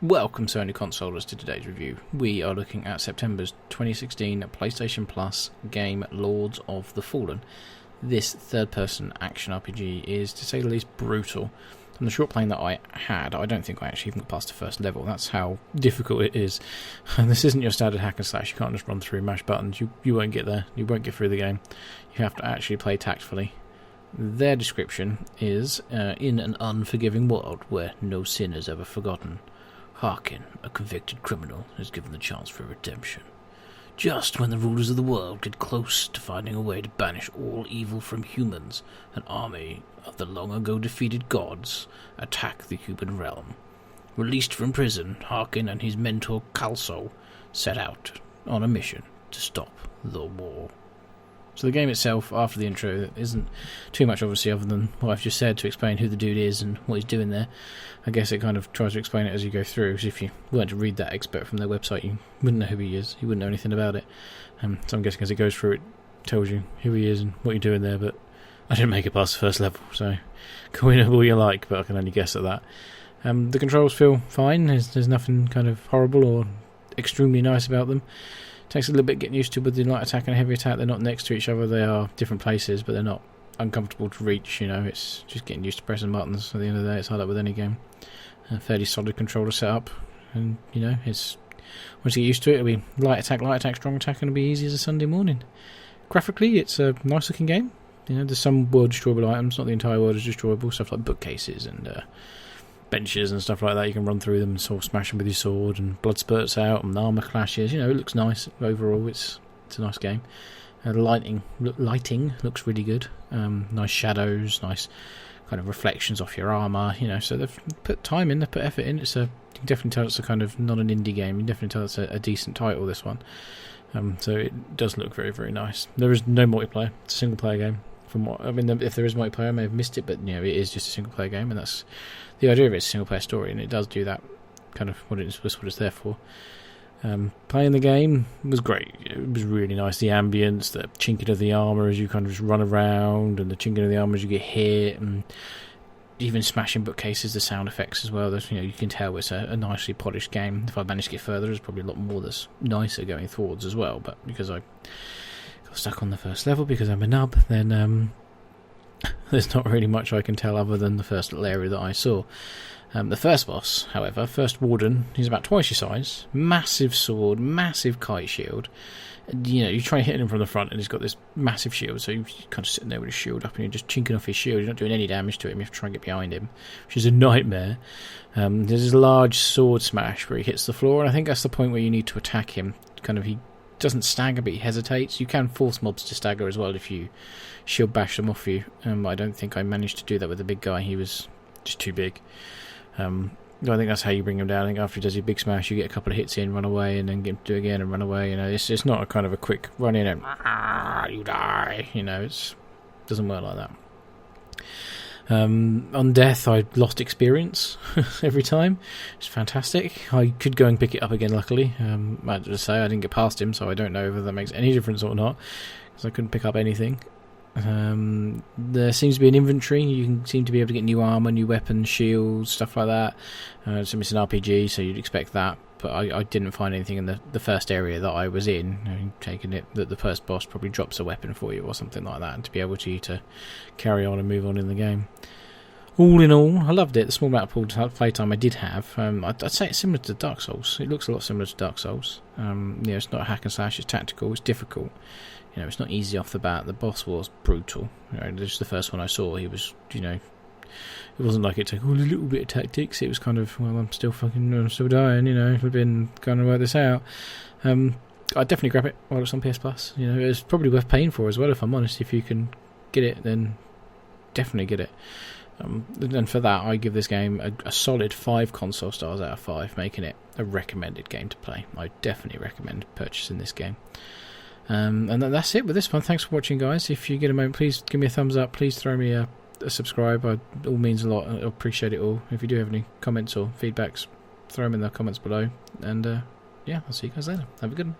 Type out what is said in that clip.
Welcome Sony Consolers to today's review. We are looking at September's 2016 PlayStation Plus game Lords of the Fallen. This third-person action RPG is, to say the least, brutal. From the short playing that I had, I don't think I actually even got past the first level. That's how difficult it is. And this isn't your standard hack and slash. You can't just run through, mash buttons. You won't get there. You won't get through the game. You have to actually play tactfully. Their description is, in an unforgiving world where no sin is ever forgotten, Harkin, a convicted criminal, is given the chance for redemption. Just when the rulers of the world get close to finding a way to banish all evil from humans, an army of the long-ago defeated gods attack the human realm. Released from prison, Harkin and his mentor Kalso set out on a mission to stop the war. So the game itself, after the intro, isn't too much obviously other than what I've just said to explain who the dude is and what he's doing there. I guess it kind of tries to explain it as you go through, because if you weren't to read that expert from their website, you wouldn't know who he is, you wouldn't know anything about it. So I'm guessing as it goes through, it tells you who he is and what you're doing there, but I didn't make it past the first level, so call it all you like, but I can only guess at that. The controls feel fine, there's nothing kind of horrible or extremely nice about them. Takes a little bit getting used to with the light attack and heavy attack. They're not next to each other, they are different places, but they're not uncomfortable to reach, you know. It's just getting used to pressing buttons. At the end of the day, it's hard up with any game. A fairly solid controller setup, and you know, it's once you get used to it, it'll be light attack, strong attack, and it'll be easy as a Sunday morning. Graphically, it's a nice looking game. You know, there's some world destroyable items, not the entire world is destroyable, stuff like bookcases and benches and stuff like that. You can run through them and sort of smash them with your sword, and blood spurts out and armour clashes. You know, it looks nice overall. It's a nice game. The lighting looks really good. Nice shadows, nice kind of reflections off your armour. You know, so they've put time in, they've put effort in. You can definitely tell it's a kind of not an indie game. You can definitely tell it's a decent title, this one. So it does look very, very nice. There is no multiplayer. It's a single player game. From what I mean, if there is multiplayer, I may have missed it, but you know, it is just a single player game, and that's the idea of it. It's a single player story, and it does do that kind of what it's there for. Playing the game was great. It was really nice. The ambience, the chinking of the armour as you kind of just run around, and the chinking of the armour as you get hit, and even smashing bookcases, the sound effects as well. You know, you can tell it's a nicely polished game. If I manage to get further, there's probably a lot more that's nicer going forwards as well, but because I got stuck on the first level because I'm a nub, then there's not really much I can tell other than the first little area that I saw. The first boss, however, first warden, he's about twice your size, massive sword, massive kite shield. You know, you try hitting him from the front and he's got this massive shield, so you're kind of sitting there with his shield up and you're just chinking off his shield. You're not doing any damage to him, you have to try and get behind him, which is a nightmare. There's this large sword smash where he hits the floor, and I think that's the point where you need to attack him. Kind of, he doesn't stagger, but he hesitates. You can force mobs to stagger as well if you shield bash them off you. I don't think I managed to do that with the big guy. He was just too big. I think that's how you bring him down. I think after he does your big smash, you get a couple of hits in, run away, and then get him to do it again and run away. You know, it's not a kind of a quick run in and you die. You know, it doesn't work like that. On death, I lost experience every time. It's fantastic. I could go and pick it up again, luckily. I have to say, I didn't get past him, so I don't know whether that makes any difference or not, because I couldn't pick up anything. There seems to be an inventory. You can seem to be able to get new armour, new weapons, shields, stuff like that. So it's an RPG, so you'd expect that. But I didn't find anything in the first area that I was in. Taking it that the first boss probably drops a weapon for you or something like that, and to be able to carry on and move on in the game. All in all, I loved it. The small amount of playtime I did have, I'd say it's similar to Dark Souls. It looks a lot similar to Dark Souls. You know, it's not a hack and slash, it's tactical, it's difficult. You know, it's not easy off the bat. The boss was brutal. You know, this is the first one I saw. He was, you know, it wasn't like it took a little bit of tactics. It was kind of, well, I'm still dying, you know, we've been going to work this out. I'd definitely grab it while it's on PS Plus. You know, it's probably worth paying for as well, if I'm honest. If you can get it, then definitely get it. And for that, I give this game a solid 5 console stars out of 5, making it a recommended game to play. I definitely recommend purchasing this game. And that's it with this one. Thanks for watching, guys. If you get a moment, please give me a thumbs up. Please throw me a subscribe. It all means a lot. I appreciate it all. If you do have any comments or feedbacks, throw them in the comments below. And yeah, I'll see you guys later. Have a good one.